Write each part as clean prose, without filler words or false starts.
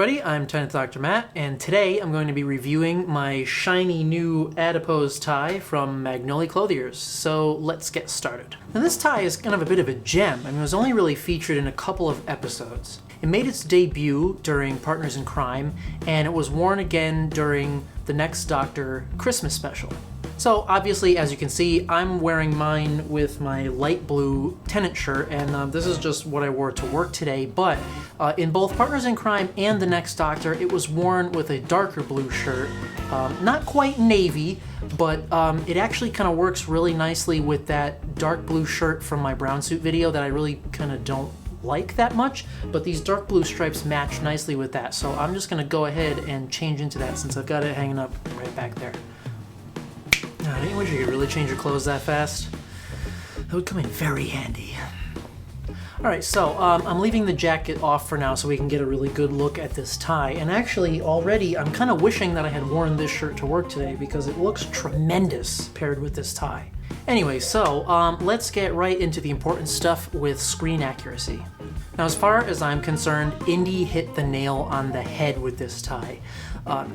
everybody, I'm Tenant Dr. Matt, and today I'm going to be reviewing my shiny new Adipose tie from Magnoli Clothiers. So let's get started. Now this tie is kind of a bit of a gem. I mean, it was only really featured in a couple of episodes. It made its debut during Partners in Crime, and it was worn again during the Next Doctor Christmas special. So obviously, as you can see, I'm wearing mine with my light blue Tenant shirt, and this is just what I wore to work today, but in both Partners in Crime and The Next Doctor, it was worn with a darker blue shirt. Not quite navy, but it actually kind of works really nicely with that dark blue shirt from my brown suit video that I really kind of don't like that much, but these dark blue stripes match nicely with that, so I'm just going to go ahead and change into that since I've got it hanging up right back there. I didn't wish you could really change your clothes that fast. That would come in very handy. Alright, so I'm leaving the jacket off for now so we can get a really good look at this tie. And actually, already, I'm kind of wishing that I had worn this shirt to work today because it looks tremendous paired with this tie. Anyway, so let's get right into the important stuff with screen accuracy. Now, as far as I'm concerned, Indy hit the nail on the head with this tie.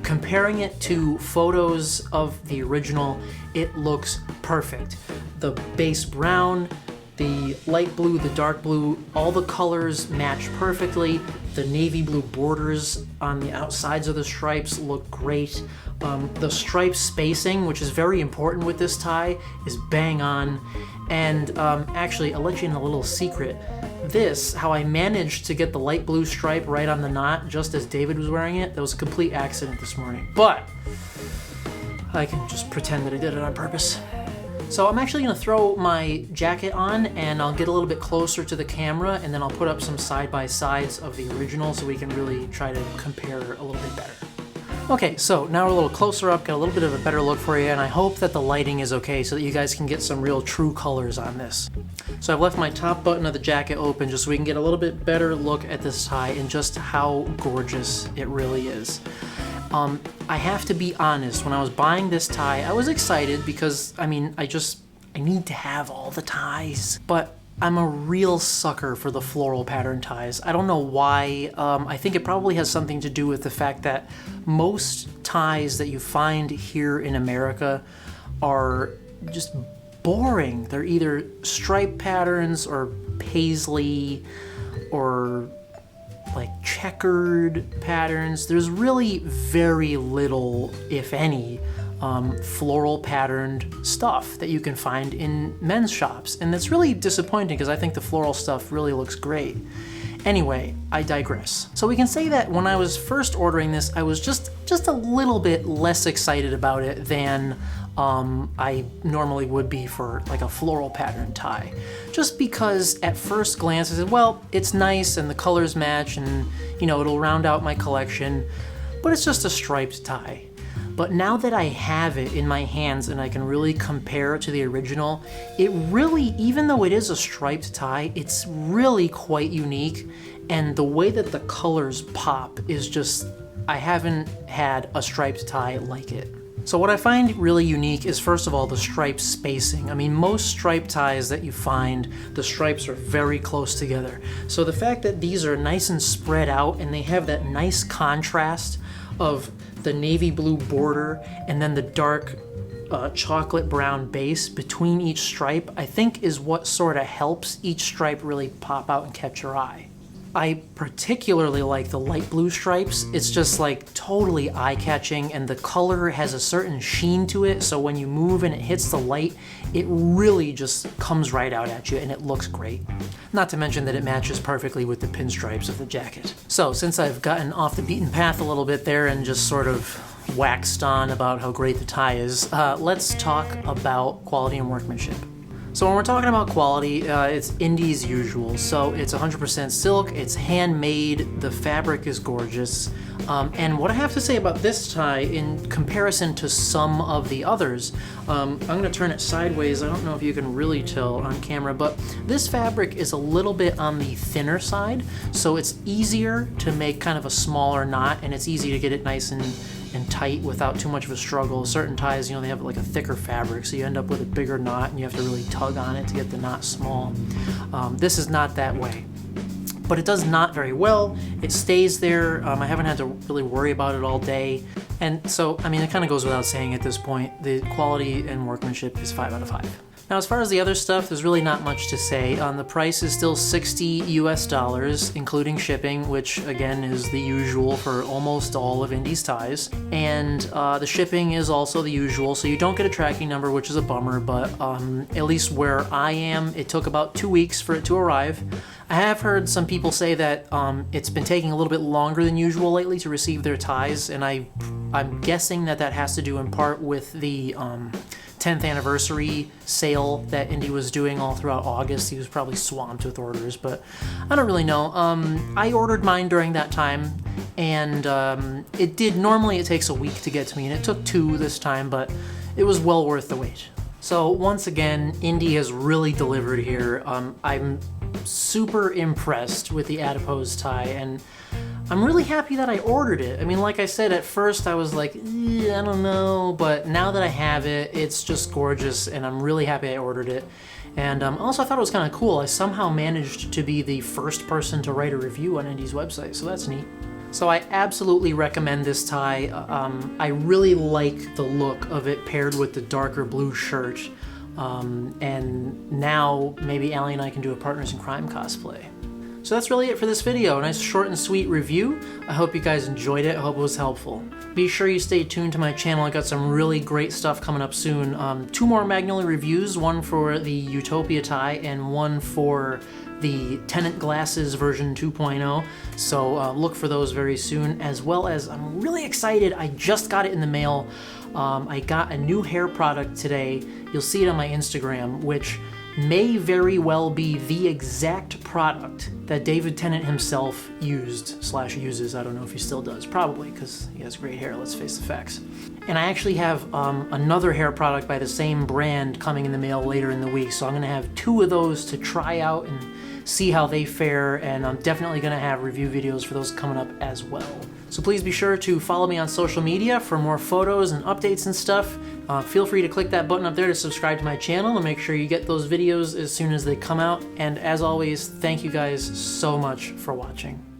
Comparing it to photos of the original, it looks perfect. The base brown, the light blue, the dark blue, all the colors match perfectly. The navy blue borders on the outsides of the stripes look great. The stripe spacing, which is very important with this tie, is bang on. And actually, I'll let you in a little secret. This, how I managed to get the light blue stripe right on the knot just as David was wearing it, that was a complete accident this morning. But I can just pretend that I did it on purpose. So I'm actually going to throw my jacket on and I'll get a little bit closer to the camera and then I'll put up some side-by-sides of the original so we can really try to compare a little bit better. Okay, so now we're a little closer up, got a little bit of a better look for you, and I hope that the lighting is okay so that you guys can get some real true colors on this. So I've left my top button of the jacket open just so we can get a little bit better look at this tie and just how gorgeous it really is. I have to be honest, when I was buying this tie, I was excited because, I mean, I need to have all the ties, but I'm a real sucker for the floral pattern ties. I don't know why. I think it probably has something to do with the fact that most ties that you find here in America are just boring. They're either stripe patterns or paisley or like checkered patterns. There's really very little, if any, floral patterned stuff that you can find in men's shops. And that's really disappointing because I think the floral stuff really looks great. Anyway, I digress. So we can say that when I was first ordering this, I was just a little bit less excited about it than I normally would be for like a floral pattern tie. Just because at first glance I said, well, it's nice and the colors match and, you know, it'll round out my collection, but it's just a striped tie. But now that I have it in my hands and I can really compare it to the original, it really, even though it is a striped tie, it's really quite unique. And the way that the colors pop is just, I haven't had a striped tie like it. So what I find really unique is, first of all, the stripe spacing. I mean, most stripe ties that you find, the stripes are very close together. So the fact that these are nice and spread out and they have that nice contrast of the navy blue border and then the dark chocolate brown base between each stripe, I think is what sort of helps each stripe really pop out and catch your eye. I particularly like the light blue stripes. It's just like totally eye-catching and the color has a certain sheen to it, so when you move and it hits the light, it really just comes right out at you and it looks great. Not to mention that it matches perfectly with the pinstripes of the jacket. So since I've gotten off the beaten path a little bit there and just sort of waxed on about how great the tie is, let's talk about quality and workmanship. So when we're talking about quality, it's Indy's usual. So it's 100% silk, it's handmade, the fabric is gorgeous. And what I have to say about this tie in comparison to some of the others, I'm gonna turn it sideways. I don't know if you can really tell on camera, but this fabric is a little bit on the thinner side. So it's easier to make kind of a smaller knot and it's easy to get it nice and tight without too much of a struggle. Certain ties, you know, they have like a thicker fabric, so you end up with a bigger knot and you have to really tug on it to get the knot small. This is not that way. but it does knot very well. It stays there. I haven't had to really worry about it all day. And so, I mean, it kind of goes without saying at this point, the quality and workmanship is 5 out of 5. Now, as far as the other stuff, there's really not much to say. The price is still $60 US, including shipping, which again is the usual for almost all of Indy's ties. And the shipping is also the usual, so you don't get a tracking number, which is a bummer, but at least where I am, it took about 2 weeks for it to arrive. I have heard some people say that it's been taking a little bit longer than usual lately to receive their ties, and I'm guessing that that has to do in part with the 10th anniversary sale that Indy was doing all throughout August. He was probably swamped with orders, but I don't really know. I ordered mine during that time, and normally it takes a week to get to me, and it took 2 this time, but it was well worth the wait. So once again, Indy has really delivered here. I'm super impressed with the Adipose tie, and I'm really happy that I ordered it. I mean, like I said, at first I was like, I don't know, but now that I have it, it's just gorgeous, and I'm really happy I ordered it. And also I thought it was kind of cool. I somehow managed to be the first person to write a review on Indy's website, so that's neat. So I absolutely recommend this tie. I really like the look of it paired with the darker blue shirt. And now maybe Allie and I can do a Partners in Crime cosplay. So that's really it for this video. A nice short and sweet review. I hope you guys enjoyed it. I hope it was helpful. Be sure you stay tuned to my channel. I got some really great stuff coming up soon. 2 more Magnoli reviews, one for the Utopia tie and one for the Tenant Glasses version 2.0. So look for those very soon, as well as I'm really excited. I just got it in the mail. I got a new hair product today. You'll see it on my Instagram, which may very well be the exact product that David Tennant himself uses. I don't know if he still does, probably, because he has great hair, let's face the facts. And I actually have another hair product by the same brand coming in the mail later in the week, so I'm gonna have 2 of those to try out and see how they fare, and I'm definitely gonna have review videos for those coming up as well. So please be sure to follow me on social media for more photos and updates and stuff. Feel free to click that button up there to subscribe to my channel and make sure you get those videos as soon as they come out. And as always, thank you guys so much for watching.